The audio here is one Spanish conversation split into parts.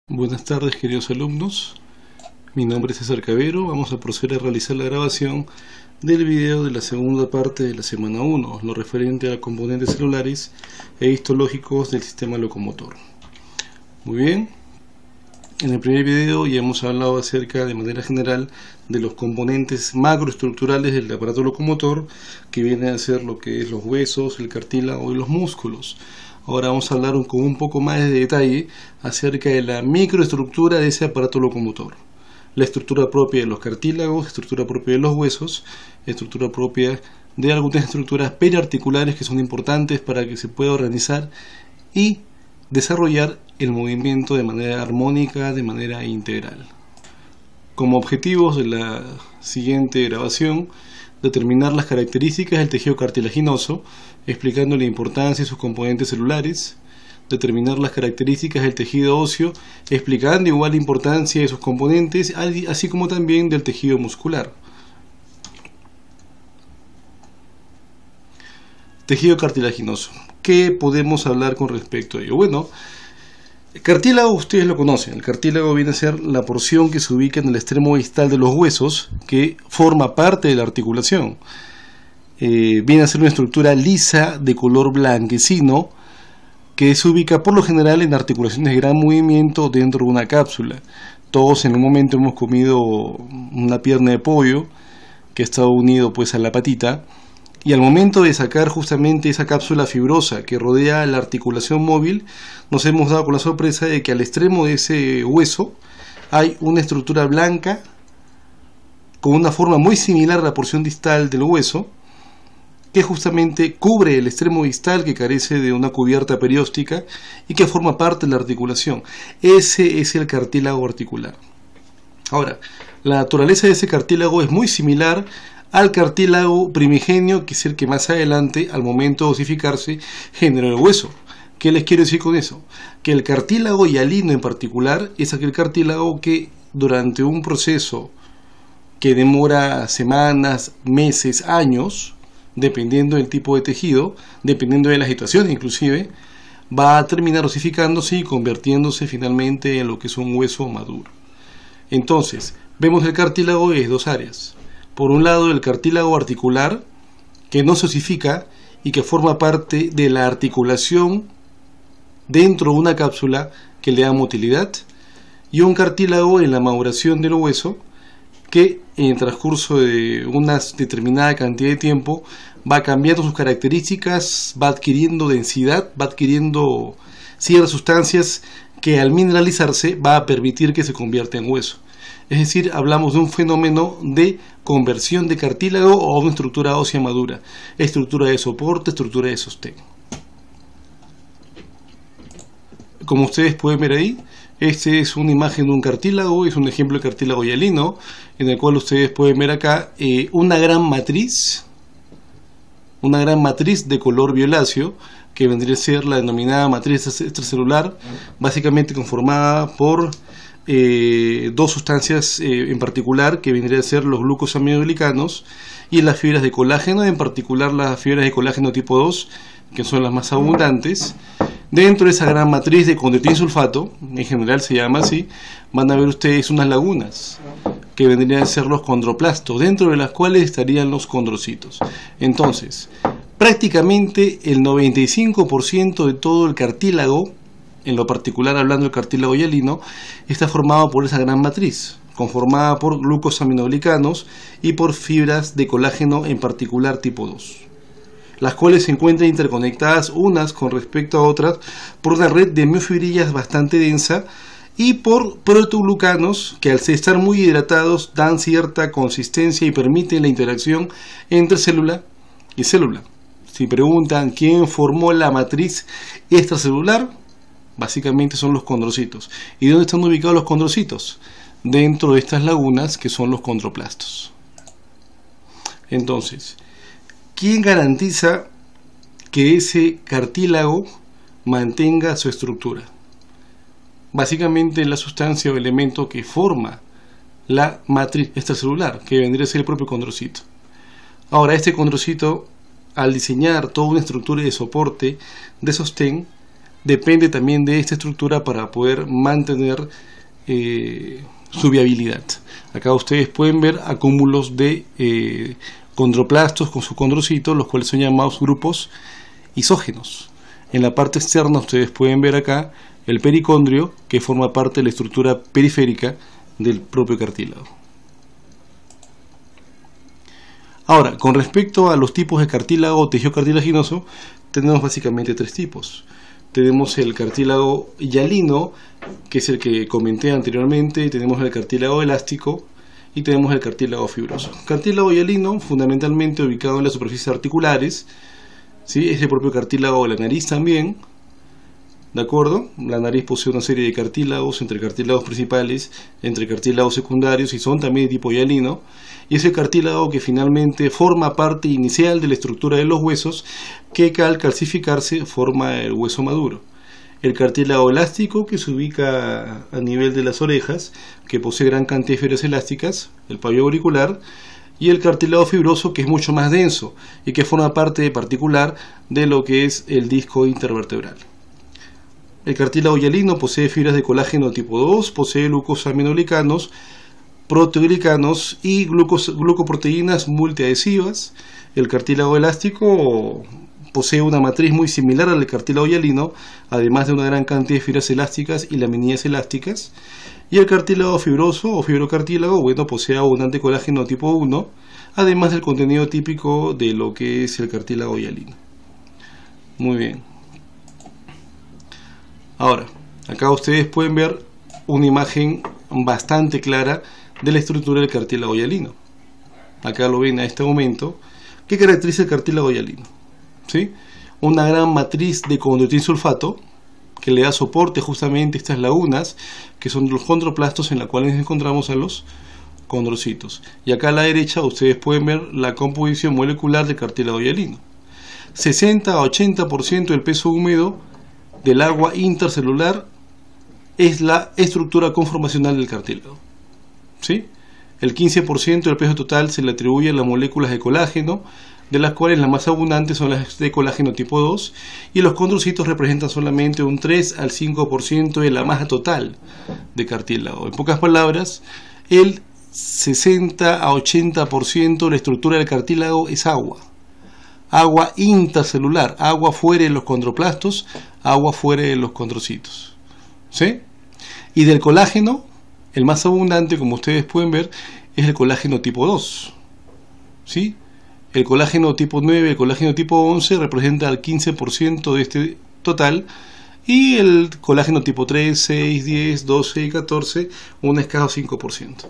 Buenas tardes, queridos alumnos. Mi nombre es César Cabero. Vamos a proceder a realizar la grabación del video de la segunda parte de la semana 1, lo referente a componentes celulares e histológicos del sistema locomotor. Muy bien. En el primer video ya hemos hablado acerca, de manera general, de los componentes macroestructurales del aparato locomotor, que vienen a ser lo que es los huesos, el cartílago y los músculos. Ahora vamos a hablar con un poco más de detalle acerca de la microestructura de ese aparato locomotor. La estructura propia de los cartílagos, estructura propia de los huesos, estructura propia de algunas estructuras periarticulares que son importantes para que se pueda organizar y desarrollar el movimiento de manera armónica, de manera integral. Como objetivos de la siguiente grabación, determinar las características del tejido cartilaginoso, explicando la importancia de sus componentes celulares, determinar las características del tejido óseo, explicando igual la importancia de sus componentes, así como también del tejido muscular. Tejido cartilaginoso. ¿Qué podemos hablar con respecto a ello? Bueno, el cartílago ustedes lo conocen. El cartílago viene a ser la porción que se ubica en el extremo distal de los huesos, que forma parte de la articulación. Viene a ser una estructura lisa de color blanquecino que se ubica por lo general en articulaciones de gran movimiento dentro de una cápsula. Todos en un momento hemos comido una pierna de pollo que ha estado unido pues a la patita, y al momento de sacar justamente esa cápsula fibrosa que rodea la articulación móvil, nos hemos dado con la sorpresa de que al extremo de ese hueso hay una estructura blanca con una forma muy similar a la porción distal del hueso, que justamente cubre el extremo distal, que carece de una cubierta perióstica y que forma parte de la articulación. Ese es el cartílago articular. Ahora, la naturaleza de ese cartílago es muy similar al cartílago primigenio, que es el que más adelante, al momento de osificarse, generó el hueso. ¿Qué les quiero decir con eso? Que el cartílago hialino en particular es aquel cartílago que durante un proceso que demora semanas, meses, años, dependiendo del tipo de tejido, dependiendo de la situación inclusive, va a terminar osificándose y convirtiéndose finalmente en lo que es un hueso maduro. Entonces, vemos el cartílago en dos áreas. Por un lado, el cartílago articular, que no se osifica y que forma parte de la articulación dentro de una cápsula que le da motilidad, y un cartílago en la maduración del hueso, que en el transcurso de una determinada cantidad de tiempo va cambiando sus características, va adquiriendo densidad, va adquiriendo ciertas sustancias que al mineralizarse va a permitir que se convierta en hueso. Es decir, hablamos de un fenómeno de conversión de cartílago a una estructura ósea madura, estructura de soporte, estructura de sostén. Como ustedes pueden ver ahí, esta es una imagen de un cartílago, es un ejemplo de cartílago hialino, en el cual ustedes pueden ver acá una gran matriz de color violáceo, que vendría a ser la denominada matriz extracelular, básicamente conformada por dos sustancias en particular, que vendrían a ser los glucosaminoglicanos y las fibras de colágeno, en particular las fibras de colágeno tipo 2, que son las más abundantes. Dentro de esa gran matriz de condroitinsulfato, en general se llama así, van a ver ustedes unas lagunas que vendrían a ser los condroplastos, dentro de las cuales estarían los condrocitos. Entonces, prácticamente el 95% de todo el cartílago, en lo particular hablando del cartílago hialino, está formado por esa gran matriz, conformada por glucosaminoglicanos y por fibras de colágeno, en particular tipo 2, las cuales se encuentran interconectadas unas con respecto a otras por una red de miofibrillas bastante densa y por protoglucanos que, al estar muy hidratados, dan cierta consistencia y permiten la interacción entre célula y célula. Si preguntan quién formó la matriz extracelular, básicamente son los condrocitos. ¿Y dónde están ubicados los condrocitos? Dentro de estas lagunas, que son los condroplastos. Entonces, ¿quién garantiza que ese cartílago mantenga su estructura? Básicamente la sustancia o elemento que forma la matriz extracelular, que vendría a ser el propio condrocito. Ahora, este condrocito, al diseñar toda una estructura de soporte, de sostén, depende también de esta estructura para poder mantener su viabilidad. Acá ustedes pueden ver acúmulos de condroplastos con sus condrocitos, los cuales son llamados grupos isógenos. En la parte externa ustedes pueden ver acá el pericondrio, que forma parte de la estructura periférica del propio cartílago. Ahora, con respecto a los tipos de cartílago o tejido cartilaginoso, tenemos básicamente tres tipos. Tenemos el cartílago hialino, que es el que comenté anteriormente, tenemos el cartílago elástico y tenemos el cartílago fibroso. Cartílago hialino, fundamentalmente ubicado en las superficies articulares, ¿sí? Es el propio cartílago de la nariz también, ¿de acuerdo? La nariz posee una serie de cartílagos, entre cartílagos principales, entre cartílagos secundarios, y son también de tipo hialino. Y es el cartílago que finalmente forma parte inicial de la estructura de los huesos, que al calcificarse forma el hueso maduro. El cartílago elástico, que se ubica a nivel de las orejas, que posee gran cantidad de fibras elásticas, el pabilo auricular, y el cartílago fibroso, que es mucho más denso y que forma parte particular de lo que es el disco intervertebral. El cartílago hialino posee fibras de colágeno tipo 2, posee glucosaminoglicanos, proteoglicanos y glucoproteínas multiadhesivas. El cartílago elástico posee una matriz muy similar al cartílago hialino, además de una gran cantidad de fibras elásticas y laminillas elásticas. Y el cartílago fibroso o fibrocartílago, bueno, posee abundante colágeno tipo 1, además del contenido típico de lo que es el cartílago hialino. Muy bien. Ahora, acá ustedes pueden ver una imagen bastante clara de la estructura del cartílago hialino. Acá lo ven a este momento. ¿Qué caracteriza el cartílago hialino? ¿Sí? Una gran matriz de condroitin-sulfato que le da soporte justamente a estas lagunas, que son los condroplastos en la cual encontramos a los condrocitos. Y acá a la derecha ustedes pueden ver la composición molecular del cartílago hialino. 60 a 80% del peso húmedo del agua intercelular es la estructura conformacional del cartílago, ¿sí? El 15% del peso total se le atribuye a las moléculas de colágeno, de las cuales las más abundantes son las de colágeno tipo 2, y los condrocitos representan solamente un 3 al 5% de la masa total de cartílago. En pocas palabras, el 60 a 80% de la estructura del cartílago es agua. Agua intercelular, agua fuera de los condroplastos, agua fuera de los condrocitos, ¿sí? Y del colágeno, el más abundante, como ustedes pueden ver, es el colágeno tipo 2, ¿sí? El colágeno tipo 9, el colágeno tipo 11 representa el 15% de este total, y el colágeno tipo 3, 6, 10, 12 y 14 un escaso 5%.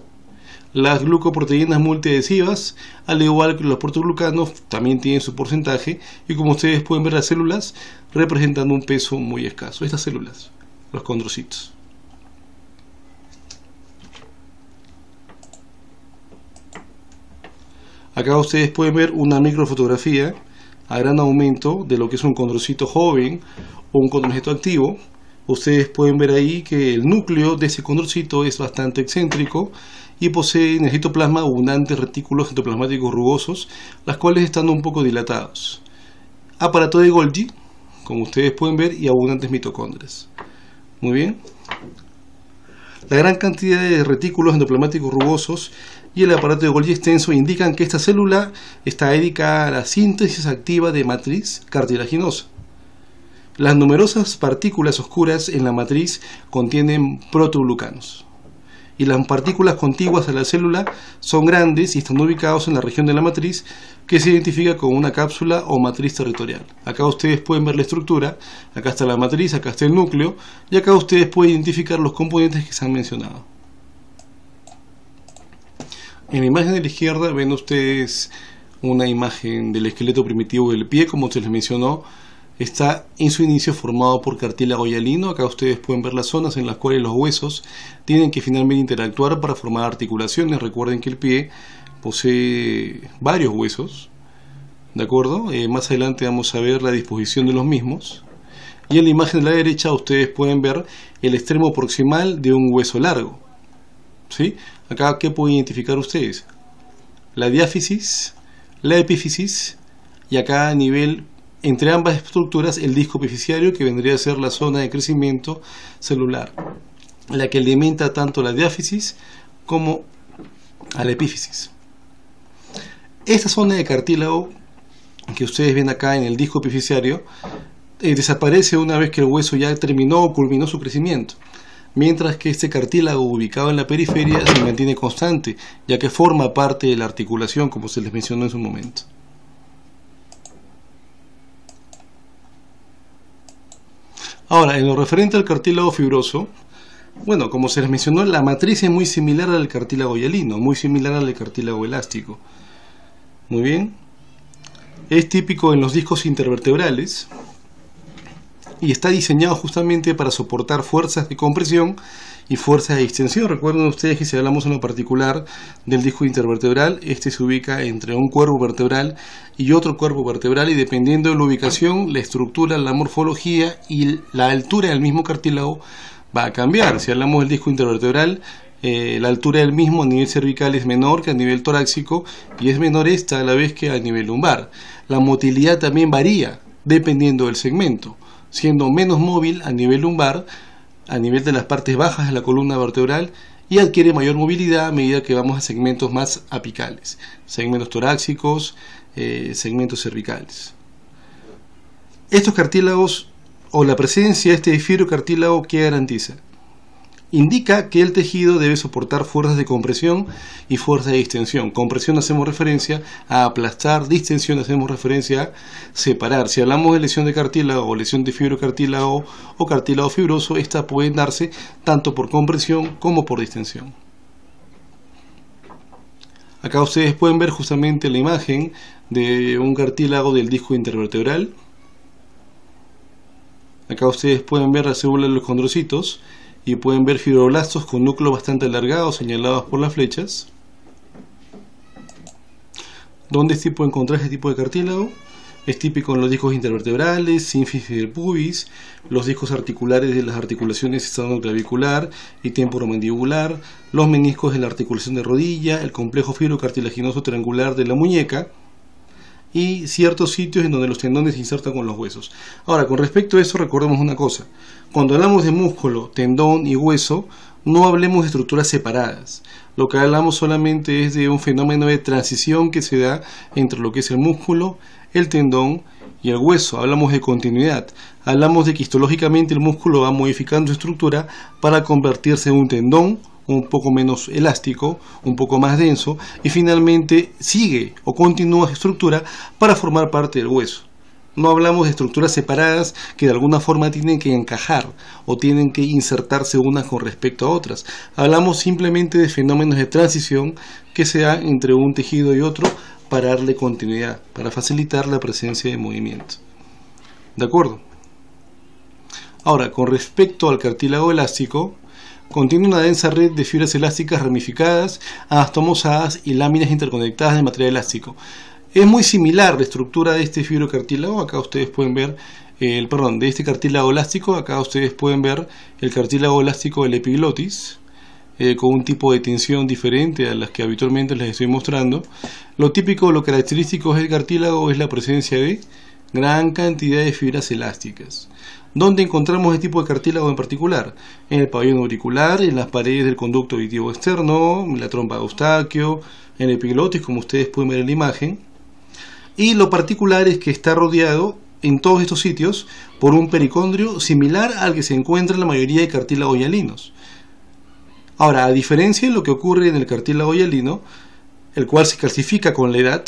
Las glucoproteínas multiadhesivas, al igual que los proteoglucanos, también tienen su porcentaje, y como ustedes pueden ver, las células representan un peso muy escaso. Estas células, los condrocitos. Acá ustedes pueden ver una microfotografía a gran aumento de lo que es un condrocito joven o un condrocito activo. Ustedes pueden ver ahí que el núcleo de ese condrocito es bastante excéntrico y posee en el citoplasma abundantes retículos citoplasmáticos rugosos, las cuales están un poco dilatados. Aparato de Golgi, como ustedes pueden ver, y abundantes mitocondrias. Muy bien. La gran cantidad de retículos endoplasmáticos rugosos y el aparato de Golgi extenso indican que esta célula está dedicada a la síntesis activa de matriz cartilaginosa. Las numerosas partículas oscuras en la matriz contienen proteoglucanos, y las partículas contiguas a la célula son grandes y están ubicados en la región de la matriz, que se identifica con una cápsula o matriz territorial. Acá ustedes pueden ver la estructura, acá está la matriz, acá está el núcleo, y acá ustedes pueden identificar los componentes que se han mencionado. En la imagen de la izquierda ven ustedes una imagen del esqueleto primitivo del pie, como se les mencionó. Está en su inicio formado por cartílago hialino. Acá ustedes pueden ver las zonas en las cuales los huesos tienen que finalmente interactuar para formar articulaciones. Recuerden que el pie posee varios huesos, ¿de acuerdo? Más adelante vamos a ver la disposición de los mismos. Y en la imagen de la derecha ustedes pueden ver el extremo proximal de un hueso largo, ¿sí? Acá, ¿qué pueden identificar ustedes? La diáfisis, la epífisis, y acá a nivel entre ambas estructuras el disco epificiario, que vendría a ser la zona de crecimiento celular, la que alimenta tanto la diáfisis como a la epífisis. Esta zona de cartílago que ustedes ven acá en el disco epificiario desaparece una vez que el hueso ya terminó o culminó su crecimiento, mientras que este cartílago ubicado en la periferia se mantiene constante, ya que forma parte de la articulación, como se les mencionó en su momento. Ahora, en lo referente al cartílago fibroso, bueno, como se les mencionó, la matriz es muy similar al cartílago hialino, muy similar al cartílago elástico. Muy bien. Es típico en los discos intervertebrales y está diseñado justamente para soportar fuerzas de compresión y fuerzas de distensión. Recuerden ustedes que si hablamos en lo particular del disco intervertebral, este se ubica entre un cuerpo vertebral y otro cuerpo vertebral, y dependiendo de la ubicación, la estructura, la morfología y la altura del mismo cartílago va a cambiar. Si hablamos del disco intervertebral, la altura del mismo a nivel cervical es menor que a nivel torácico, y es menor esta a la vez que a nivel lumbar. La motilidad también varía dependiendo del segmento, siendo menos móvil a nivel lumbar, a nivel de las partes bajas de la columna vertebral, y adquiere mayor movilidad a medida que vamos a segmentos más apicales, segmentos torácicos, segmentos cervicales. Estos cartílagos, o la presencia de este fibrocartílago, ¿qué garantiza? Indica que el tejido debe soportar fuerzas de compresión y fuerzas de distensión. Compresión hacemos referencia a aplastar, distensión hacemos referencia a separar. Si hablamos de lesión de cartílago o lesión de fibrocartílago o cartílago fibroso, estas pueden darse tanto por compresión como por distensión. Acá ustedes pueden ver justamente la imagen de un cartílago del disco intervertebral. Acá ustedes pueden ver la célula de los condrocitos y pueden ver fibroblastos con núcleos bastante alargados, señalados por las flechas. ¿Dónde se puede encontrar este tipo de cartílago? Es típico en los discos intervertebrales, sínfisis del pubis, los discos articulares de las articulaciones esternoclavicular y temporomandibular, los meniscos de la articulación de rodilla, el complejo fibrocartilaginoso triangular de la muñeca, y ciertos sitios en donde los tendones se insertan con los huesos. Ahora, con respecto a eso, recordemos una cosa: cuando hablamos de músculo, tendón y hueso, no hablemos de estructuras separadas. Lo que hablamos solamente es de un fenómeno de transición que se da entre lo que es el músculo, el tendón y el hueso. Hablamos de continuidad. Hablamos de que histológicamente el músculo va modificando su estructura para convertirse en un tendón un poco menos elástico, un poco más denso, y finalmente sigue o continúa su estructura para formar parte del hueso. No hablamos de estructuras separadas que de alguna forma tienen que encajar o tienen que insertarse unas con respecto a otras. Hablamos simplemente de fenómenos de transición que se dan entre un tejido y otro para darle continuidad, para facilitar la presencia de movimiento. ¿De acuerdo? Ahora, con respecto al cartílago elástico, contiene una densa red de fibras elásticas ramificadas, anastomosadas y láminas interconectadas de material elástico. Es muy similar la estructura de este fibrocartílago. Acá ustedes pueden ver de este cartílago elástico. Acá ustedes pueden ver el cartílago elástico del epiglotis, con un tipo de tensión diferente a las que habitualmente les estoy mostrando. Lo típico, lo característico del cartílago es la presencia de gran cantidad de fibras elásticas. ¿Dónde encontramos este tipo de cartílago en particular? En el pabellón auricular, en las paredes del conducto auditivo externo, en la trompa de Eustaquio, en el epiglotis, como ustedes pueden ver en la imagen. Y lo particular es que está rodeado en todos estos sitios por un pericondrio similar al que se encuentra en la mayoría de cartílagos hialinos. Ahora, a diferencia de lo que ocurre en el cartílago hialino, el cual se calcifica con la edad,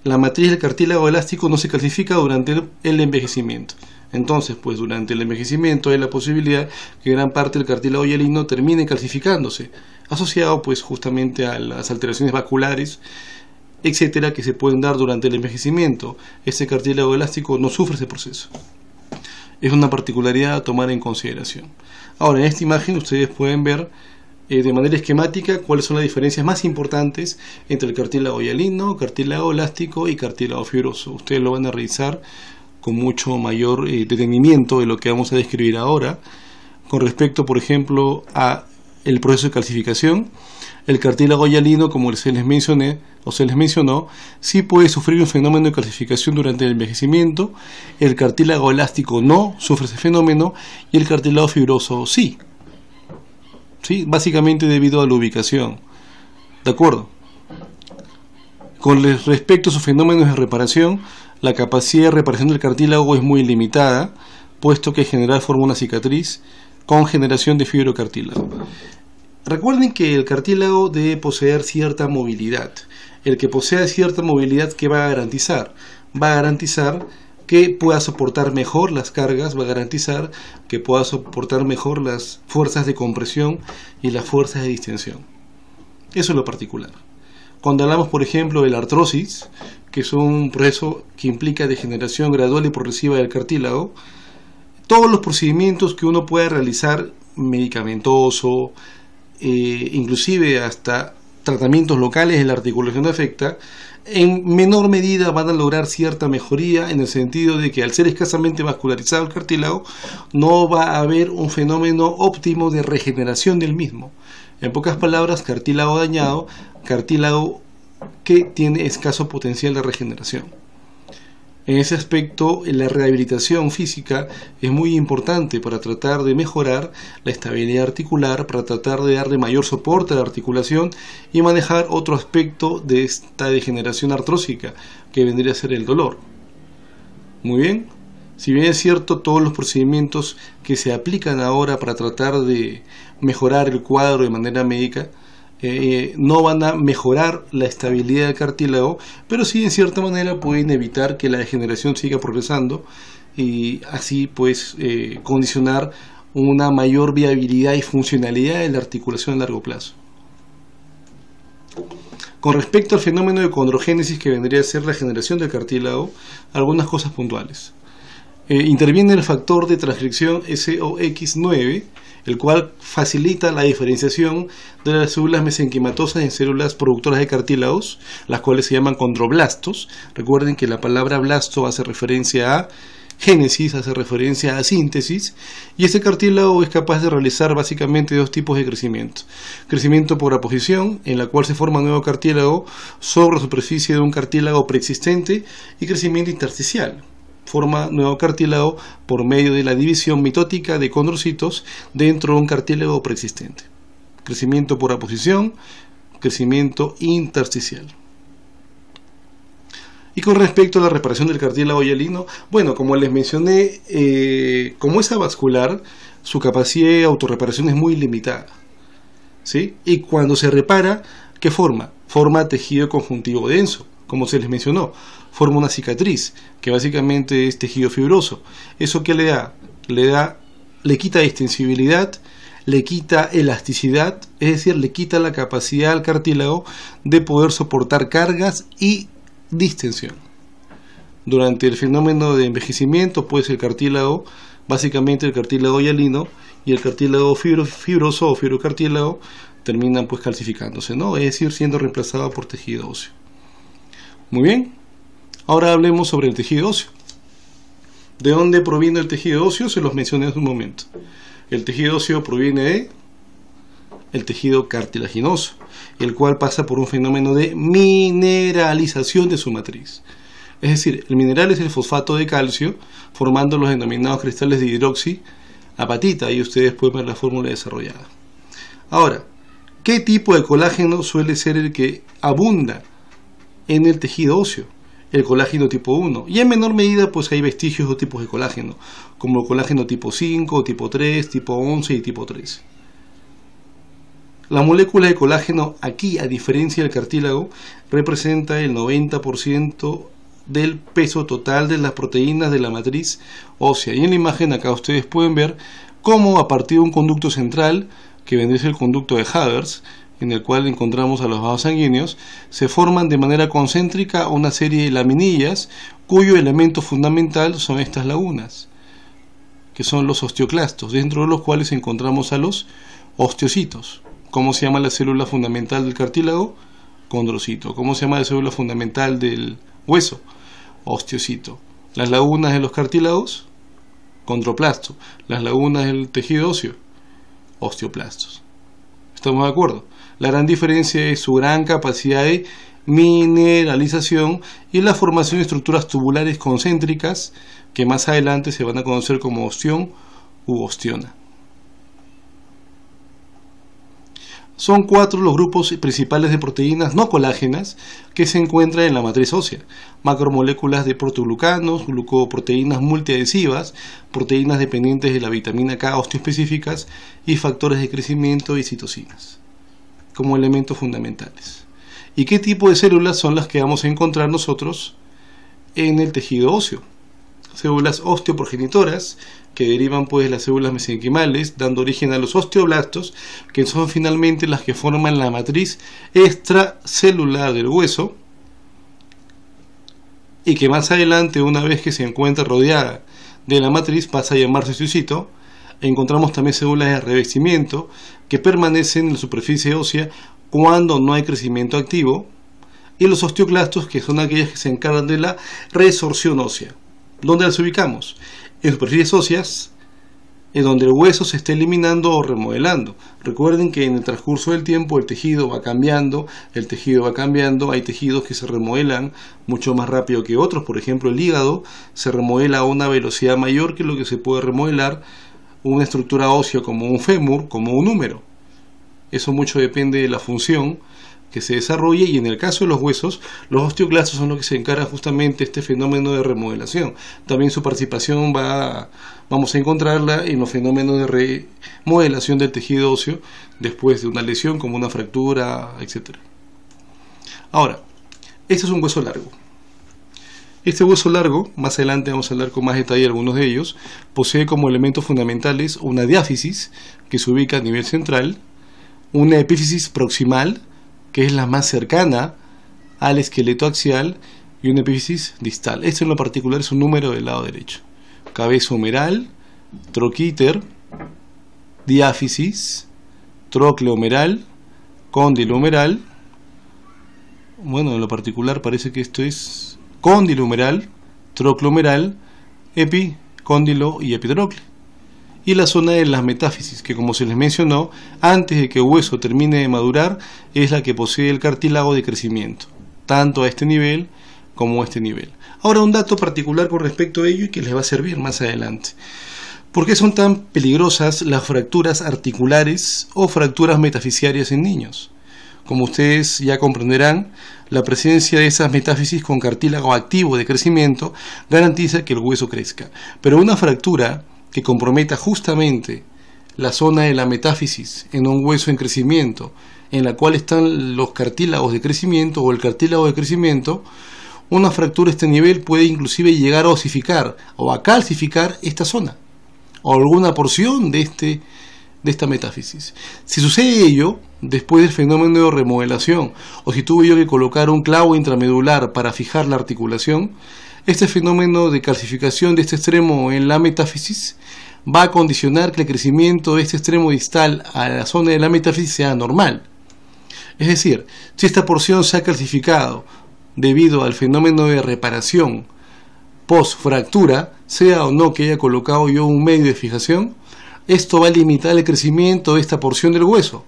la matriz del cartílago elástico no se calcifica durante el envejecimiento. Entonces, pues durante el envejecimiento hay la posibilidad que gran parte del cartílago hialino termine calcificándose, asociado pues justamente a las alteraciones vasculares, etcétera, que se pueden dar durante el envejecimiento. Este cartílago elástico no sufre ese proceso. Es una particularidad a tomar en consideración. Ahora, en esta imagen ustedes pueden ver de manera esquemática cuáles son las diferencias más importantes entre el cartílago hialino, cartílago elástico y cartílago fibroso. Ustedes lo van a revisar con mucho mayor detenimiento de lo que vamos a describir ahora, con respecto, por ejemplo, a el proceso de calcificación. El cartílago hialino, como se les mencionó, sí puede sufrir un fenómeno de calcificación durante el envejecimiento. El cartílago elástico no sufre ese fenómeno y el cartílago fibroso sí. ¿Sí? Básicamente debido a la ubicación. ¿De acuerdo? Con respecto a sus fenómenos de reparación, la capacidad de reparación del cartílago es muy limitada, puesto que en general forma una cicatriz con generación de fibrocartílago. Recuerden que el cartílago debe poseer cierta movilidad. El que posea cierta movilidad, ¿qué va a garantizar? Va a garantizar que pueda soportar mejor las cargas, va a garantizar que pueda soportar mejor las fuerzas de compresión y las fuerzas de distensión. Eso es lo particular. Cuando hablamos, por ejemplo, de la artrosis, que es un proceso que implica degeneración gradual y progresiva del cartílago, todos los procedimientos que uno pueda realizar, medicamentoso, inclusive hasta tratamientos locales de la articulación afecta, en menor medida van a lograr cierta mejoría, en el sentido de que al ser escasamente vascularizado el cartílago no va a haber un fenómeno óptimo de regeneración del mismo. En pocas palabras, cartílago dañado, cartílago que tiene escaso potencial de regeneración. En ese aspecto, la rehabilitación física es muy importante para tratar de mejorar la estabilidad articular, para tratar de darle mayor soporte a la articulación y manejar otro aspecto de esta degeneración artrósica, que vendría a ser el dolor. Muy bien, si bien es cierto, todos los procedimientos que se aplican ahora para tratar de mejorar el cuadro de manera médica, no van a mejorar la estabilidad del cartílago, pero sí en cierta manera pueden evitar que la degeneración siga progresando y así pues condicionar una mayor viabilidad y funcionalidad de la articulación a largo plazo. Con respecto al fenómeno de condrogénesis, que vendría a ser la generación del cartílago, algunas cosas puntuales. Interviene el factor de transcripción SOX9, el cual facilita la diferenciación de las células mesenquimatosas en células productoras de cartílagos, las cuales se llaman condroblastos. Recuerden que la palabra blasto hace referencia a génesis, hace referencia a síntesis, y este cartílago es capaz de realizar básicamente dos tipos de crecimiento. Crecimiento por aposición, en la cual se forma un nuevo cartílago sobre la superficie de un cartílago preexistente, y crecimiento intersticial. Forma nuevo cartílago por medio de la división mitótica de condrocitos dentro de un cartílago preexistente. Crecimiento por aposición, crecimiento intersticial. Y con respecto a la reparación del cartílago hialino, bueno, como les mencioné, como es avascular, su capacidad de autorreparación es muy limitada, ¿sí? Y cuando se repara, ¿qué forma? Forma tejido conjuntivo denso, como se les mencionó. Forma una cicatriz, que básicamente es tejido fibroso. ¿Eso qué le da? Le quita extensibilidad, le quita elasticidad, es decir, le quita la capacidad al cartílago de poder soportar cargas y distensión. Durante el fenómeno de envejecimiento, pues el cartílago, básicamente el cartílago hialino y el cartílago fibroso o fibrocartílago terminan pues calcificándose, ¿no? Es decir, siendo reemplazado por tejido óseo. Muy bien. Ahora hablemos sobre el tejido óseo. ¿De dónde proviene el tejido óseo? Se los mencioné hace un momento. El tejido óseo proviene de el tejido cartilaginoso, el cual pasa por un fenómeno de mineralización de su matriz. Es decir, el mineral es el fosfato de calcio, formando los denominados cristales de hidroxiapatita. Ahí ustedes pueden ver la fórmula desarrollada. Ahora, ¿qué tipo de colágeno suele ser el que abunda en el tejido óseo? El colágeno tipo 1, y en menor medida pues hay vestigios o tipos de colágeno, como el colágeno tipo 5, tipo 3, tipo 11 y tipo 13. La molécula de colágeno aquí, a diferencia del cartílago, representa el 90% del peso total de las proteínas de la matriz ósea, y en la imagen acá ustedes pueden ver cómo a partir de un conducto central, que vendría a ser el conducto de Havers, en el cual encontramos a los vasos sanguíneos, se forman de manera concéntrica una serie de laminillas cuyo elemento fundamental son estas lagunas, que son los osteoclastos, dentro de los cuales encontramos a los osteocitos. ¿Cómo se llama la célula fundamental del cartílago? Condrocito. ¿Cómo se llama la célula fundamental del hueso? Osteocito. Las lagunas de los cartílagos, condroplasto. Las lagunas del tejido óseo, osteoplastos. estamos de acuerdo. La gran diferencia es su gran capacidad de mineralización y la formación de estructuras tubulares concéntricas que más adelante se van a conocer como ostión u ostiona. Son 4 los grupos principales de proteínas no colágenas que se encuentran en la matriz ósea: macromoléculas de protoglucanos, glucoproteínas multiadhesivas, proteínas dependientes de la vitamina K osteoespecíficas y factores de crecimiento y citocinas, como elementos fundamentales. ¿Y qué tipo de células son las que vamos a encontrar nosotros en el tejido óseo? Células osteoprogenitoras, que derivan pues de las células mesenquimales, dando origen a los osteoblastos, que son finalmente las que forman la matriz extracelular del hueso, y que más adelante, una vez que se encuentra rodeada de la matriz, pasa a llamarse osteocito. Encontramos también células de revestimiento que permanecen en la superficie ósea cuando no hay crecimiento activo, y los osteoclastos, que son aquellas que se encargan de la resorción ósea. ¿Dónde las ubicamos? En superficies óseas, en donde el hueso se está eliminando o remodelando. Recuerden que en el transcurso del tiempo el tejido va cambiando, hay tejidos que se remodelan mucho más rápido que otros. Por ejemplo, el hígado se remodela a una velocidad mayor que lo que se puede remodelar una estructura ósea como un fémur, como un húmero. Eso mucho depende de la función que se desarrolle, y en el caso de los huesos, los osteoclastos son los que se encargan justamente de este fenómeno de remodelación. También su participación vamos a encontrarla en los fenómenos de remodelación del tejido óseo después de una lesión como una fractura, etc. Ahora, este es un hueso largo. Este hueso largo, más adelante vamos a hablar con más detalle de algunos de ellos, posee como elementos fundamentales una diáfisis que se ubica a nivel central, una epífisis proximal, que es la más cercana al esqueleto axial, y una epífisis distal. Este en lo particular es un número del lado derecho. Cabeza humeral, troquíter, diáfisis, trócleo humeral, cóndilo humeral. Bueno, en lo particular parece que esto es cóndilo humeral, trócleo humeral, epicóndilo y epitrócleo. Y la zona de las metáfisis, que como se les mencionó, antes de que el hueso termine de madurar, es la que posee el cartílago de crecimiento, tanto a este nivel como a este nivel. Ahora, un dato particular con respecto a ello y que les va a servir más adelante. ¿Por qué son tan peligrosas las fracturas articulares o fracturas metafisiarias en niños? Como ustedes ya comprenderán, la presencia de esas metáfisis con cartílago activo de crecimiento garantiza que el hueso crezca. Pero una fractura que comprometa justamente la zona de la metáfisis en un hueso en crecimiento, en la cual están los cartílagos de crecimiento o el cartílago de crecimiento, una fractura a este nivel puede inclusive llegar a osificar o a calcificar esta zona o alguna porción de esta metáfisis. Si sucede ello después del fenómeno de remodelación, o si tuve yo que colocar un clavo intramedular para fijar la articulación, este fenómeno de calcificación de este extremo en la metáfisis va a condicionar que el crecimiento de este extremo distal a la zona de la metáfisis sea normal. Es decir, si esta porción se ha calcificado debido al fenómeno de reparación post-fractura, sea o no que haya colocado yo un medio de fijación, esto va a limitar el crecimiento de esta porción del hueso,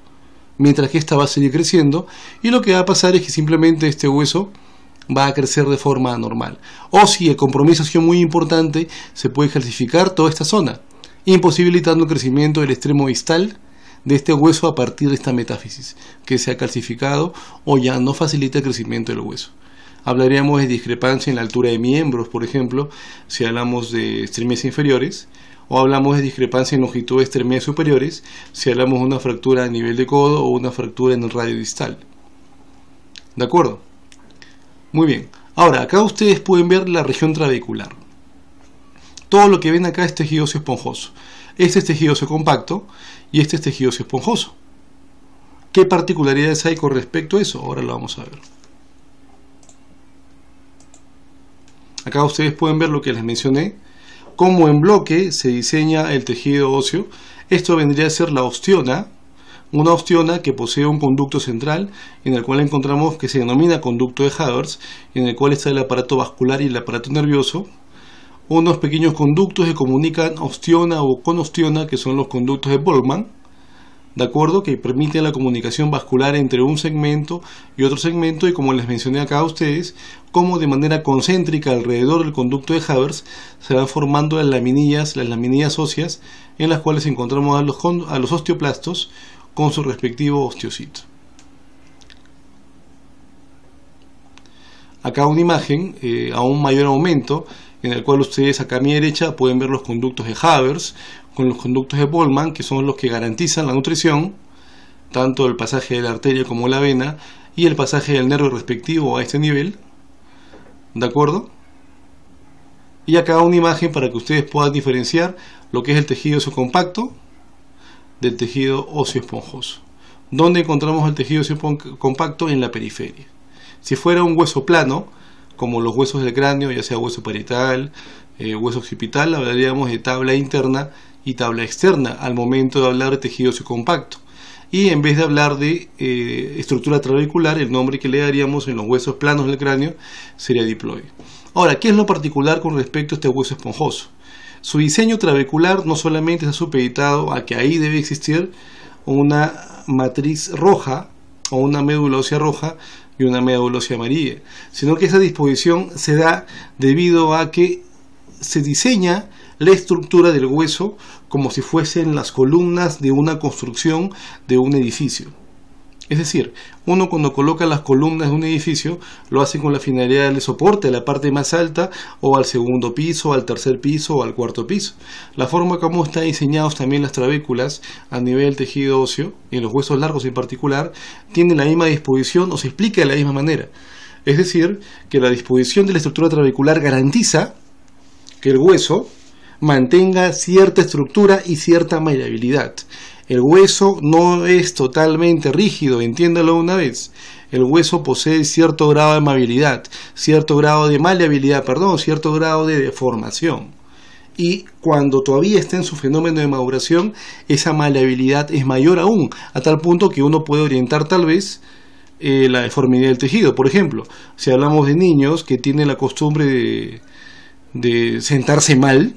mientras que esta va a seguir creciendo, y lo que va a pasar es que simplemente este hueso va a crecer de forma normal. O si el compromiso ha sido muy importante, se puede calcificar toda esta zona, imposibilitando el crecimiento del extremo distal de este hueso a partir de esta metáfisis, que se ha calcificado o ya no facilita el crecimiento del hueso. Hablaríamos de discrepancia en la altura de miembros, por ejemplo, si hablamos de extremidades inferiores, o hablamos de discrepancia en longitud de extremidades superiores, si hablamos de una fractura a nivel de codo o una fractura en el radio distal. ¿De acuerdo? Muy bien. Ahora, acá ustedes pueden ver la región trabecular. Todo lo que ven acá es tejido óseo esponjoso. Este es tejido óseo compacto y este es tejido óseo esponjoso. ¿Qué particularidades hay con respecto a eso? Ahora lo vamos a ver. Acá ustedes pueden ver lo que les mencioné, cómo en bloque se diseña el tejido óseo. Esto vendría a ser la ostiona, una ostiona que posee un conducto central en el cual encontramos que se denomina conducto de Havertz, en el cual está el aparato vascular y el aparato nervioso, unos pequeños conductos que comunican ostiona o conostiona, que son los conductos de Boltzmann, ¿de acuerdo? Que permiten la comunicación vascular entre un segmento y otro segmento, y como les mencioné acá a ustedes, como de manera concéntrica alrededor del conducto de Havers se van formando las laminillas óseas, en las cuales encontramos a los osteoplastos con su respectivo osteocito. Acá una imagen a un mayor aumento, en el cual ustedes acá a mi derecha pueden ver los conductos de Havers con los conductos de Bowman, que son los que garantizan la nutrición, tanto el pasaje de la arteria como la vena, y el pasaje del nervio respectivo a este nivel, ¿de acuerdo? Y acá una imagen para que ustedes puedan diferenciar lo que es el tejido óseo compacto del tejido óseo esponjoso. ¿Dónde encontramos el tejido óseo compacto? En la periferia. Si fuera un hueso plano, como los huesos del cráneo, ya sea hueso parietal, hueso occipital, hablaríamos de tabla interna y tabla externa al momento de hablar de tejido óseo compacto. Y en vez de hablar de estructura trabecular, el nombre que le daríamos en los huesos planos del cráneo sería diploide. Ahora, ¿qué es lo particular con respecto a este hueso esponjoso? Su diseño trabecular no solamente está supeditado a que ahí debe existir una matriz roja o una médula ósea roja y una médula ósea amarilla, sino que esa disposición se da debido a que se diseña la estructura del hueso como si fuesen las columnas de una construcción de un edificio. Es decir, uno cuando coloca las columnas de un edificio lo hace con la finalidad de darle soporte a la parte más alta, o al segundo piso, al tercer piso o al cuarto piso. La forma como están diseñados también las trabéculas a nivel del tejido óseo, y en los huesos largos en particular, tienen la misma disposición o se explica de la misma manera. Es decir, que la disposición de la estructura trabecular garantiza que el hueso mantenga cierta estructura y cierta maleabilidad. El hueso no es totalmente rígido, entiéndalo una vez. El hueso posee cierto grado de maleabilidad, cierto grado de cierto grado de deformación. Y cuando todavía está en su fenómeno de maduración, esa maleabilidad es mayor aún, a tal punto que uno puede orientar tal vez la deformidad del tejido. Por ejemplo, si hablamos de niños que tienen la costumbre de sentarse mal,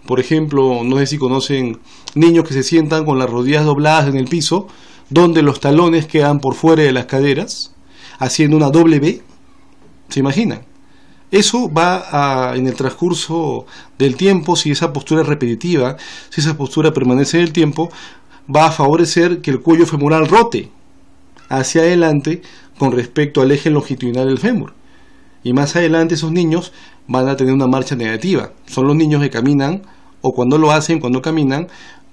por ejemplo, no sé si conocen niños que se sientan con las rodillas dobladas en el piso, donde los talones quedan por fuera de las caderas, haciendo una doble V. ¿Se imaginan? Eso va en el transcurso del tiempo, si esa postura es repetitiva, si esa postura permanece en el tiempo, va a favorecer que el cuello femoral rote hacia adelante con respecto al eje longitudinal del fémur. Y más adelante esos niños van a tener una marcha negativa. Son los niños que caminan, o cuando lo hacen, cuando caminan,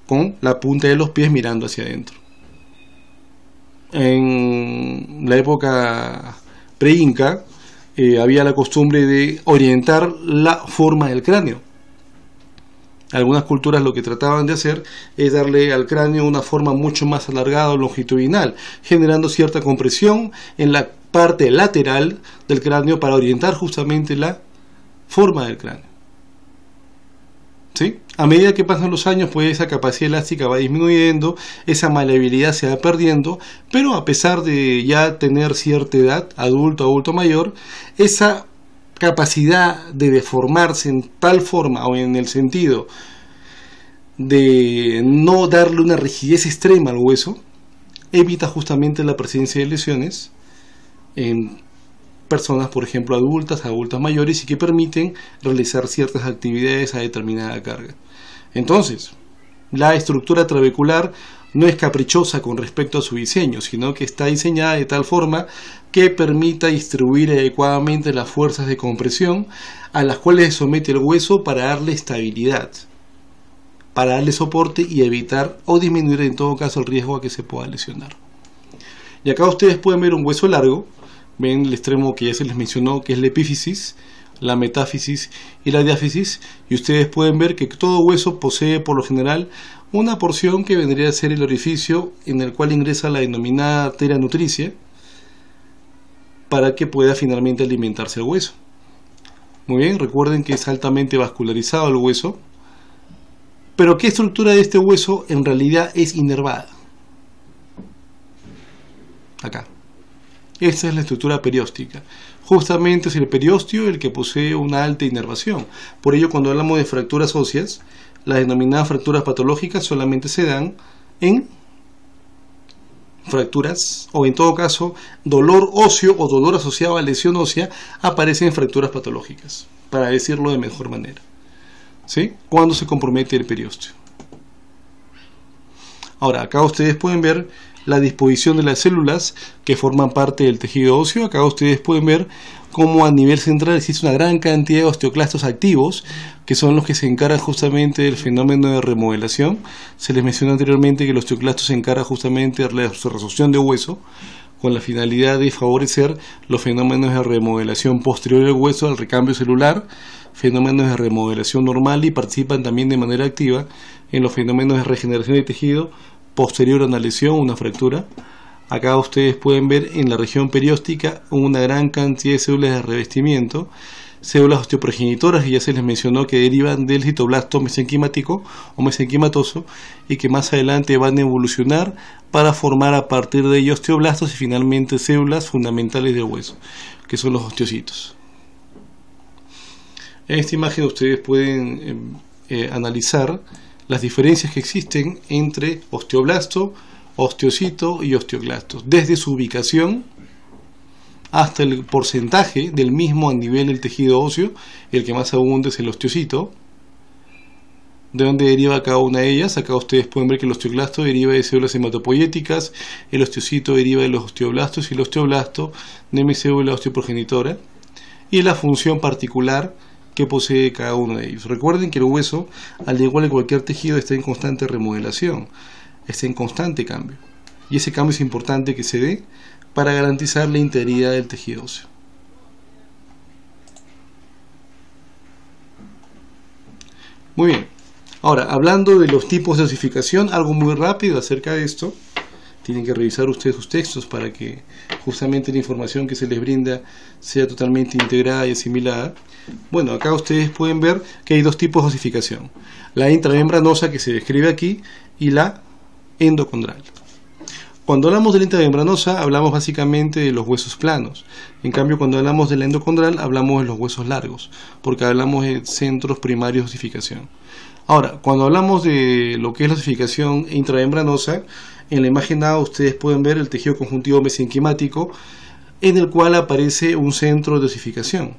con la punta de los pies mirando hacia adentro. En la época pre-inca había la costumbre de orientar la forma del cráneo. Algunas culturas lo que trataban de hacer es darle al cráneo una forma mucho más alargada o longitudinal, generando cierta compresión en la parte lateral del cráneo para orientar justamente la forma del cráneo. ¿Sí? A medida que pasan los años, pues esa capacidad elástica va disminuyendo, esa maleabilidad se va perdiendo, pero a pesar de ya tener cierta edad, adulto mayor, esa capacidad de deformarse en tal forma o en el sentido de no darle una rigidez extrema al hueso, evita justamente la presencia de lesiones en personas, por ejemplo, adultas mayores, y que permiten realizar ciertas actividades a determinada carga. Entonces, la estructura trabecular no es caprichosa con respecto a su diseño, sino que está diseñada de tal forma que permita distribuir adecuadamente las fuerzas de compresión a las cuales se somete el hueso para darle estabilidad, para darle soporte y evitar o disminuir en todo caso el riesgo a que se pueda lesionar. Y acá ustedes pueden ver un hueso largo. Ven el extremo que ya se les mencionó, que es la epífisis, la metáfisis y la diáfisis, y ustedes pueden ver que todo hueso posee por lo general una porción que vendría a ser el orificio en el cual ingresa la denominada arteria nutricia para que pueda finalmente alimentarse el hueso. Muy bien, recuerden que es altamente vascularizado el hueso, pero ¿qué estructura de este hueso en realidad es inervada? Acá. Esta es la estructura perióstica. Justamente es el periósteo el que posee una alta inervación. Por ello, cuando hablamos de fracturas óseas, las denominadas fracturas patológicas solamente se dan en fracturas, o en todo caso, dolor óseo o dolor asociado a lesión ósea, aparecen fracturas patológicas, para decirlo de mejor manera. ¿Sí? Cuando se compromete el periósteo. Ahora, acá ustedes pueden ver la disposición de las células que forman parte del tejido óseo. Acá ustedes pueden ver cómo a nivel central existe una gran cantidad de osteoclastos activos, que son los que se encargan justamente del fenómeno de remodelación. Se les mencionó anteriormente que los osteoclastos se encargan justamente de la resorción de hueso, con la finalidad de favorecer los fenómenos de remodelación posterior del hueso al recambio celular, fenómenos de remodelación normal, y participan también de manera activa en los fenómenos de regeneración de tejido posterior a una lesión, una fractura. Acá ustedes pueden ver en la región perióstica una gran cantidad de células de revestimiento, células osteoprogenitoras, que ya se les mencionó, que derivan del citoblasto mesenquimático o mesenquimatoso, y que más adelante van a evolucionar para formar a partir de ellos osteoblastos y finalmente células fundamentales del hueso, que son los osteocitos. En esta imagen ustedes pueden analizar las diferencias que existen entre osteoblasto, osteocito y osteoclastos, desde su ubicación hasta el porcentaje del mismo a nivel del tejido óseo. El que más abunda es el osteocito, de donde deriva cada una de ellas. Acá ustedes pueden ver que el osteoclasto deriva de células hematopoyéticas, el osteocito deriva de los osteoblastos y el osteoblasto de mi célula osteoprogenitora, y la función particular que posee cada uno de ellos. Recuerden que el hueso, al igual que cualquier tejido, está en constante remodelación, está en constante cambio, y ese cambio es importante que se dé para garantizar la integridad del tejido óseo. Muy bien, ahora hablando de los tipos de osificación, algo muy rápido acerca de esto. Tienen que revisar ustedes sus textos para que justamente la información que se les brinda sea totalmente integrada y asimilada. Bueno, acá ustedes pueden ver que hay dos tipos de osificación: la intramembranosa, que se describe aquí, y la endocondral. Cuando hablamos de la intramembranosa hablamos básicamente de los huesos planos. En cambio, cuando hablamos de la endocondral hablamos de los huesos largos, porque hablamos de centros primarios de osificación. Ahora, cuando hablamos de lo que es la osificación intramembranosa, en la imagen A ustedes pueden ver el tejido conjuntivo mesenquimático, en el cual aparece un centro de osificación.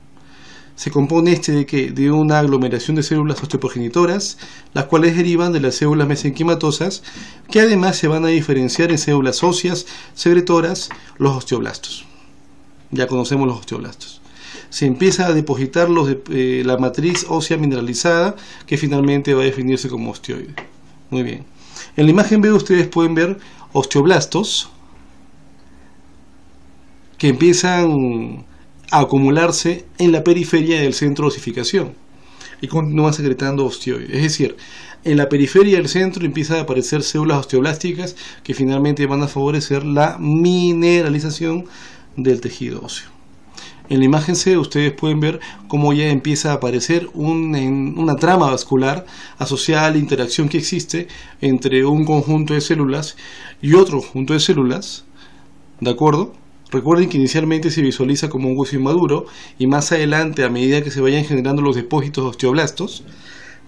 Se compone de una aglomeración de células osteoprogenitoras, las cuales derivan de las células mesenquimatosas, que además se van a diferenciar en células óseas secretoras, los osteoblastos. Ya conocemos los osteoblastos. Se empieza a depositar la matriz ósea mineralizada, que finalmente va a definirse como osteoide. Muy bien. En la imagen B ustedes pueden ver osteoblastos que empiezan a acumularse en la periferia del centro de osificación y continúan secretando osteoides. Es decir, en la periferia del centro empiezan a aparecer células osteoblásticas que finalmente van a favorecer la mineralización del tejido óseo. En la imagen C ustedes pueden ver cómo ya empieza a aparecer una trama vascular asociada a la interacción que existe entre un conjunto de células y otro conjunto de células, ¿de acuerdo? Recuerden que inicialmente se visualiza como un hueso inmaduro, y más adelante, a medida que se vayan generando los depósitos de osteoblastos,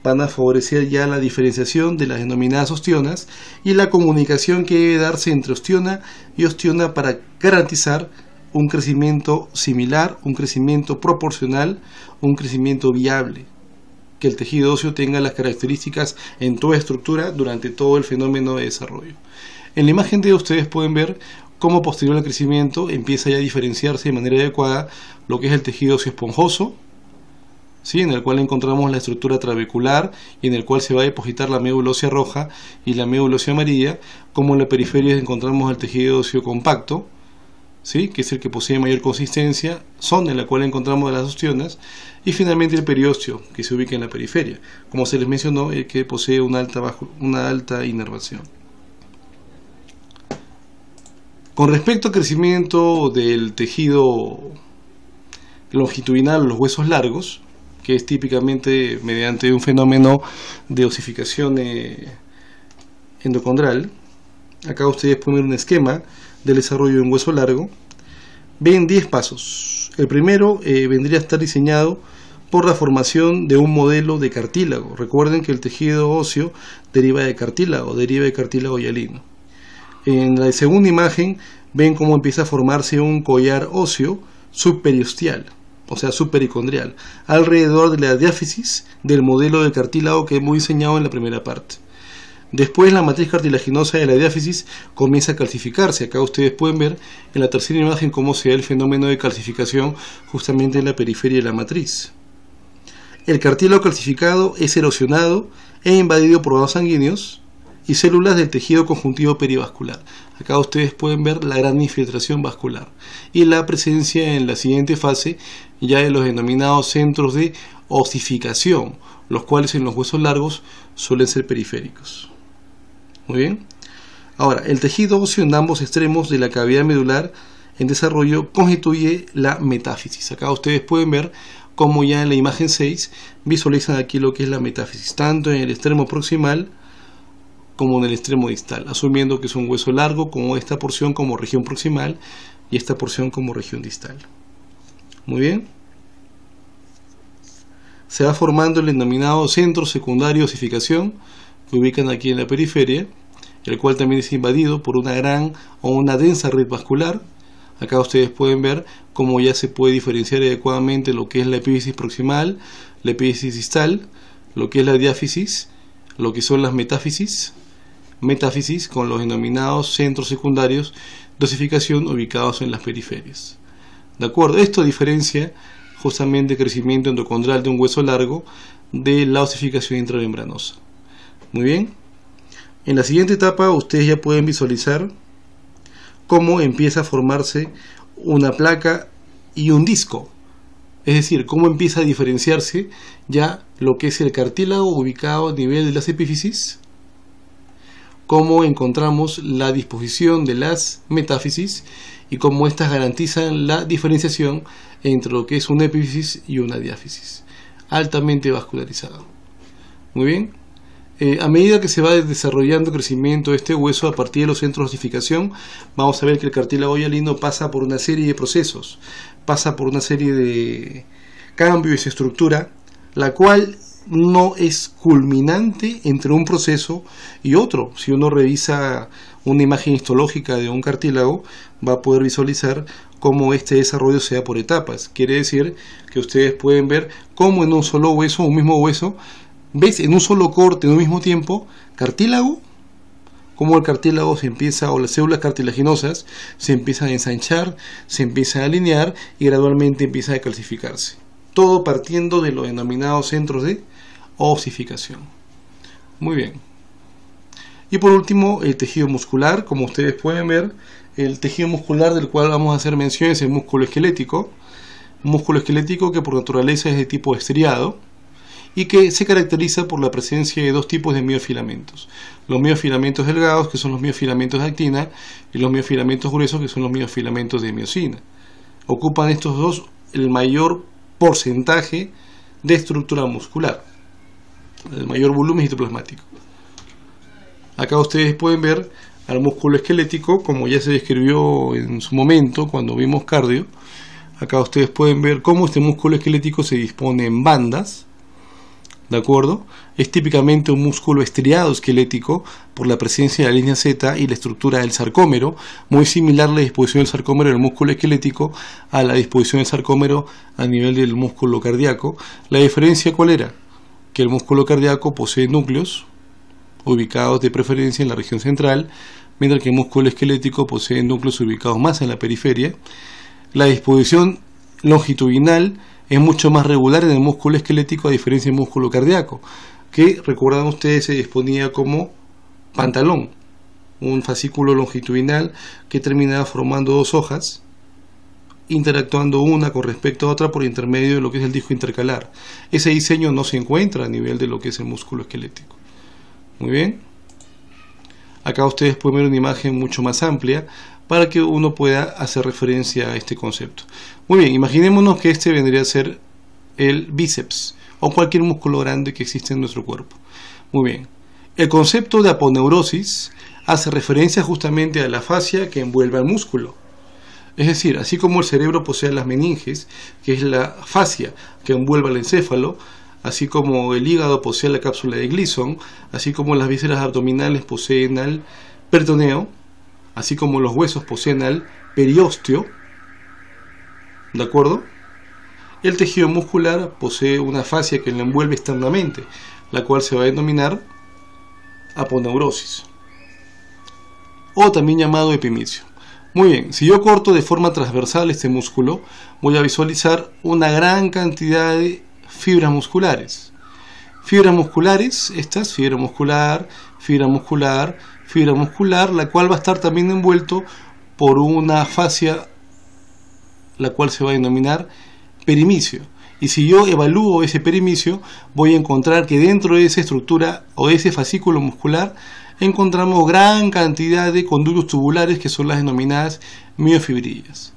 van a favorecer ya la diferenciación de las denominadas ostionas y la comunicación que debe darse entre ostiona y ostiona para garantizar un crecimiento similar, un crecimiento proporcional, un crecimiento viable, que el tejido óseo tenga las características en toda estructura durante todo el fenómeno de desarrollo. En la imagen D ustedes pueden ver cómo posterior al crecimiento empieza ya a diferenciarse de manera adecuada lo que es el tejido óseo esponjoso, ¿sí?, en el cual encontramos la estructura trabecular y en el cual se va a depositar la médula ósea roja y la médula ósea amarilla, como en la periferia encontramos el tejido óseo compacto, ¿sí?, que es el que posee mayor consistencia, zona en la cual encontramos las ostionas, y finalmente el periósteo, que se ubica en la periferia, como se les mencionó, el que posee una alta inervación. Con respecto al crecimiento del tejido longitudinal, los huesos largos, que es típicamente mediante un fenómeno de osificación endocondral, acá ustedes pueden ver un esquema del desarrollo de un hueso largo. Ven 10 pasos. El primero vendría a estar diseñado por la formación de un modelo de cartílago. Recuerden que el tejido óseo deriva de cartílago hialino. En la segunda imagen ven cómo empieza a formarse un collar óseo subperiosteal, o sea subpericondrial, alrededor de la diáfisis del modelo del cartílago que hemos diseñado en la primera parte. Después la matriz cartilaginosa de la diáfisis comienza a calcificarse. Acá ustedes pueden ver en la tercera imagen cómo se da el fenómeno de calcificación justamente en la periferia de la matriz. El cartílago calcificado es erosionado e invadido por vasos sanguíneos y células del tejido conjuntivo perivascular. Acá ustedes pueden ver la gran infiltración vascular y la presencia en la siguiente fase ya de los denominados centros de osificación, los cuales en los huesos largos suelen ser periféricos. Muy bien. Ahora, el tejido óseo en ambos extremos de la cavidad medular en desarrollo constituye la metáfisis. Acá ustedes pueden ver cómo ya en la imagen 6 visualizan aquí lo que es la metáfisis, tanto en el extremo proximal como en el extremo distal, asumiendo que es un hueso largo con esta porción como región proximal y esta porción como región distal. Muy bien. Se va formando el denominado centro secundario de osificación, que ubican aquí en la periferia, el cual también es invadido por una gran o una densa red vascular. Acá ustedes pueden ver cómo ya se puede diferenciar adecuadamente lo que es la epífisis proximal, la epífisis distal, lo que es la diáfisis, lo que son las metáfisis con los denominados centros secundarios de osificación ubicados en las periferias. ¿De acuerdo? Esto diferencia justamente el crecimiento endocondral de un hueso largo de la osificación intramembranosa. Muy bien. En la siguiente etapa ustedes ya pueden visualizar cómo empieza a formarse una placa y un disco. Es decir, cómo empieza a diferenciarse ya lo que es el cartílago ubicado a nivel de las epífisis, cómo encontramos la disposición de las metáfisis y cómo éstas garantizan la diferenciación entre lo que es una epífisis y una diáfisis, altamente vascularizado. Muy bien. A medida que se va desarrollando el crecimiento de este hueso a partir de los centros de osificación, vamos a ver que el cartílago hialino pasa por una serie de procesos, pasa por una serie de cambios de estructura, la cual no es culminante entre un proceso y otro. Si uno revisa una imagen histológica de un cartílago, va a poder visualizar cómo este desarrollo se da por etapas. Quiere decir que ustedes pueden ver cómo en un solo hueso, un mismo hueso, ¿ves? En un solo corte, en un mismo tiempo, cartílago, como el cartílago se empieza, o las células cartilaginosas se empiezan a ensanchar, se empiezan a alinear y gradualmente empiezan a calcificarse. Todo partiendo de los denominados centros de osificación. Muy bien. Y por último, el tejido muscular. Como ustedes pueden ver, el tejido muscular del cual vamos a hacer mención es el músculo esquelético. Un músculo esquelético que por naturaleza es de tipo estriado y que se caracteriza por la presencia de dos tipos de miofilamentos. Los miofilamentos delgados, que son los miofilamentos de actina, y los miofilamentos gruesos, que son los miofilamentos de miosina. Ocupan estos dos el mayor porcentaje de estructura muscular, el mayor volumen citoplasmático. Acá ustedes pueden ver al músculo esquelético, como ya se describió en su momento cuando vimos cardio. Acá ustedes pueden ver cómo este músculo esquelético se dispone en bandas. ¿De acuerdo? Es típicamente un músculo estriado esquelético por la presencia de la línea Z y la estructura del sarcómero, muy similar a la disposición del sarcómero del músculo esquelético a la disposición del sarcómero a nivel del músculo cardíaco. La diferencia, ¿cuál era? Que el músculo cardíaco posee núcleos ubicados de preferencia en la región central, mientras que el músculo esquelético posee núcleos ubicados más en la periferia. La disposición longitudinal es mucho más regular en el músculo esquelético a diferencia del músculo cardíaco, que recuerdan ustedes se disponía como pantalón, un fascículo longitudinal que terminaba formando dos hojas, interactuando una con respecto a otra por intermedio de lo que es el disco intercalar. Ese diseño no se encuentra a nivel de lo que es el músculo esquelético. Muy bien. Acá ustedes pueden ver una imagen mucho más amplia para que uno pueda hacer referencia a este concepto. Muy bien, imaginémonos que este vendría a ser el bíceps o cualquier músculo grande que existe en nuestro cuerpo. Muy bien, el concepto de aponeurosis hace referencia justamente a la fascia que envuelve al músculo. Es decir, así como el cerebro posee las meninges, que es la fascia que envuelve al encéfalo, así como el hígado posee la cápsula de Gleason, así como las vísceras abdominales poseen al peritoneo, así como los huesos poseen al periósteo, ¿de acuerdo? El tejido muscular posee una fascia que lo envuelve externamente, la cual se va a denominar aponeurosis, o también llamado epimicio. Muy bien, si yo corto de forma transversal este músculo, voy a visualizar una gran cantidad de fibras musculares. Fibras musculares, estas, fibra muscular, fibra muscular, fibra muscular, la cual va a estar también envuelto por una fascia, la cual se va a denominar perimicio. Y si yo evalúo ese perimicio, voy a encontrar que dentro de esa estructura o de ese fascículo muscular encontramos gran cantidad de conductos tubulares, que son las denominadas miofibrillas.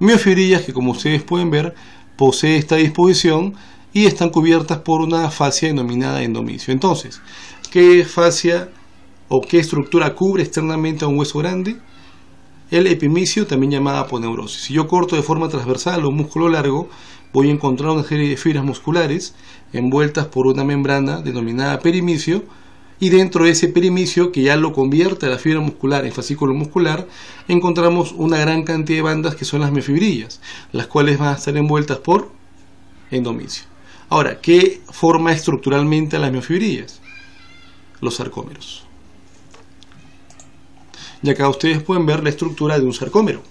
Miofibrillas que, como ustedes pueden ver, posee esta disposición y están cubiertas por una fascia denominada endomicio. Entonces, ¿qué fascia o qué estructura cubre externamente a un hueso grande? El epimicio, también llamada aponeurosis. Si yo corto de forma transversal un músculo largo, voy a encontrar una serie de fibras musculares envueltas por una membrana denominada perimicio, y dentro de ese perimicio, que ya lo convierte a la fibra muscular en fascículo muscular, encontramos una gran cantidad de bandas que son las miofibrillas, las cuales van a estar envueltas por endomicio. Ahora, ¿qué forma estructuralmente a las miofibrillas? Los sarcómeros. Y acá ustedes pueden ver la estructura de un sarcómero,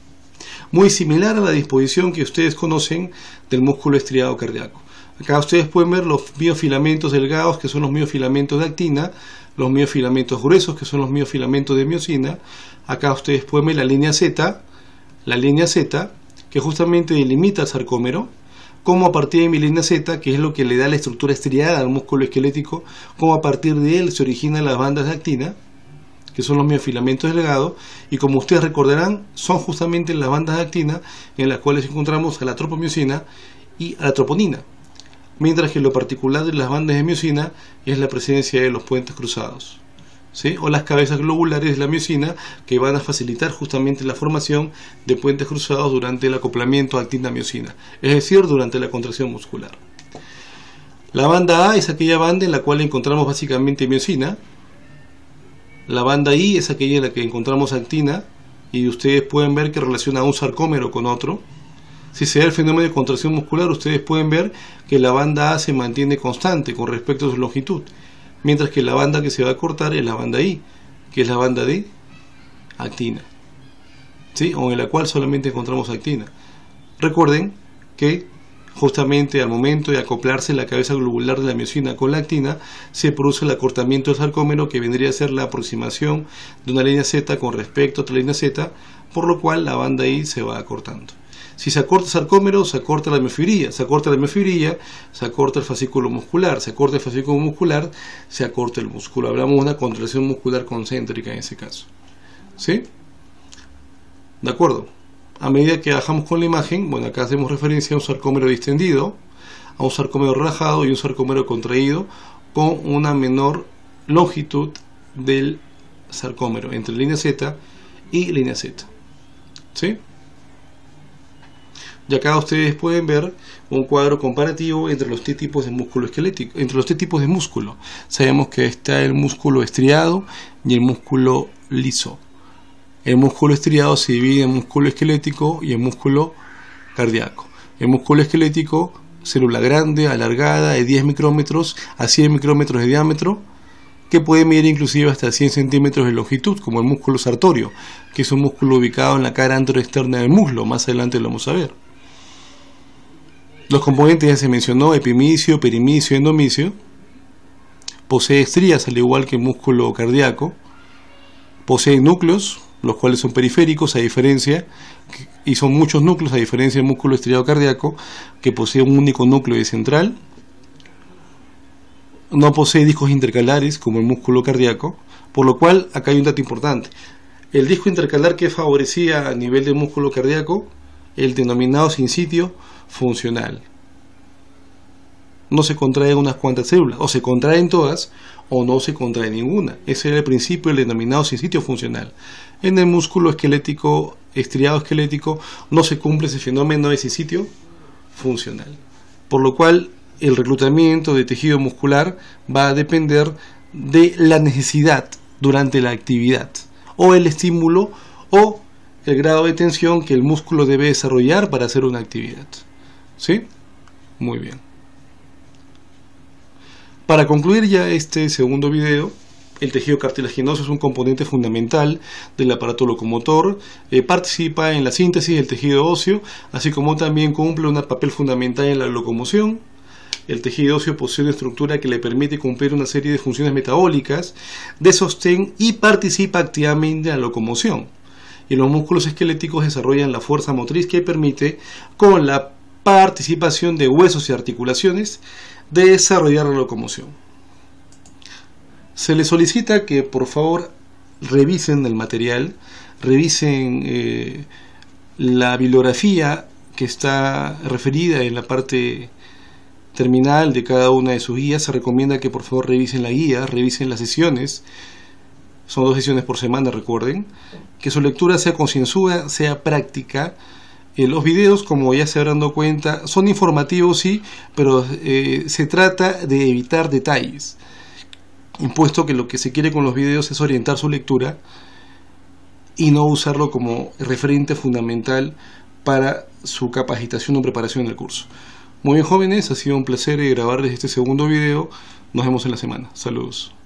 muy similar a la disposición que ustedes conocen del músculo estriado cardíaco. Acá ustedes pueden ver los miofilamentos delgados, que son los miofilamentos de actina, los miofilamentos gruesos, que son los miofilamentos de miosina. Acá ustedes pueden ver la línea Z, que justamente delimita el sarcómero, como a partir de mi línea Z, que es lo que le da la estructura estriada al músculo esquelético, como a partir de él se originan las bandas de actina, que son los miofilamentos delgados, y como ustedes recordarán, son justamente las bandas de actina en las cuales encontramos a la tropomiosina y a la troponina, mientras que lo particular de las bandas de miosina es la presencia de los puentes cruzados, ¿sí? O las cabezas globulares de la miosina, que van a facilitar justamente la formación de puentes cruzados durante el acoplamiento actina-miosina, es decir, durante la contracción muscular. La banda A es aquella banda en la cual encontramos básicamente miosina. La banda I es aquella en la que encontramos actina, y ustedes pueden ver que relaciona un sarcómero con otro. Si se da el fenómeno de contracción muscular, ustedes pueden ver que la banda A se mantiene constante con respecto a su longitud, mientras que la banda que se va a cortar es la banda I, que es la banda de actina, ¿sí? O en la cual solamente encontramos actina. Recuerden que justamente al momento de acoplarse la cabeza globular de la miosina con la actina, se produce el acortamiento del sarcómero, que vendría a ser la aproximación de una línea Z con respecto a otra línea Z, por lo cual la banda I se va acortando. Si se acorta el sarcómero, se acorta la miofibrilla, se acorta la miofibrilla, se acorta el fascículo muscular, se acorta el fascículo muscular, se acorta el músculo. Hablamos de una contracción muscular concéntrica en ese caso, ¿sí? ¿De acuerdo? A medida que bajamos con la imagen, bueno, acá hacemos referencia a un sarcómero distendido, a un sarcómero relajado y un sarcómero contraído, con una menor longitud del sarcómero entre línea Z y línea Z, ¿sí? Y acá ustedes pueden ver un cuadro comparativo entre los tres tipos de músculo esquelético, entre los tres tipos de músculo. Sabemos que está el músculo estriado y el músculo liso. El músculo estriado se divide en músculo esquelético y en músculo cardíaco. El músculo esquelético, célula grande, alargada, de 10 micrómetros a 100 micrómetros de diámetro, que puede medir inclusive hasta 100 centímetros de longitud, como el músculo sartorio, que es un músculo ubicado en la cara anteroexterna del muslo. Más adelante lo vamos a ver. Los componentes ya se mencionó: epimicio, perimicio, endomicio. Posee estrías al igual que el músculo cardíaco. Posee núcleos, los cuales son periféricos, a diferencia, y son muchos núcleos, a diferencia del músculo estriado cardíaco, que posee un único núcleo central. No posee discos intercalares como el músculo cardíaco, por lo cual acá hay un dato importante. El disco intercalar que favorecía a nivel del músculo cardíaco, el denominado sincitio funcional. No se contraen unas cuantas células, o se contraen todas o no se contrae ninguna. Ese era el principio del denominado sincitio funcional. En el músculo esquelético, estriado esquelético, no se cumple ese fenómeno de sincitio funcional, por lo cual el reclutamiento de tejido muscular va a depender de la necesidad durante la actividad o el estímulo o el grado de tensión que el músculo debe desarrollar para hacer una actividad. ¿Sí? Muy bien. Para concluir ya este segundo video, el tejido cartilaginoso es un componente fundamental del aparato locomotor, participa en la síntesis del tejido óseo, así como también cumple un papel fundamental en la locomoción. El tejido óseo posee una estructura que le permite cumplir una serie de funciones metabólicas, de sostén y participa activamente en la locomoción. Y los músculos esqueléticos desarrollan la fuerza motriz que permite, con la participación de huesos y articulaciones, desarrollar la locomoción. Se les solicita que por favor revisen el material, revisen la bibliografía que está referida en la parte terminal de cada una de sus guías. Se recomienda que por favor revisen la guía, revisen las sesiones. Son 2 sesiones por semana, recuerden. Que su lectura sea concienzuda, sea práctica. Los videos, como ya se habrán dado cuenta, son informativos, sí, pero se trata de evitar detalles, impuesto que lo que se quiere con los videos es orientar su lectura y no usarlo como referente fundamental para su capacitación o preparación del curso. Muy bien, jóvenes, ha sido un placer grabarles este segundo video. Nos vemos en la semana. Saludos.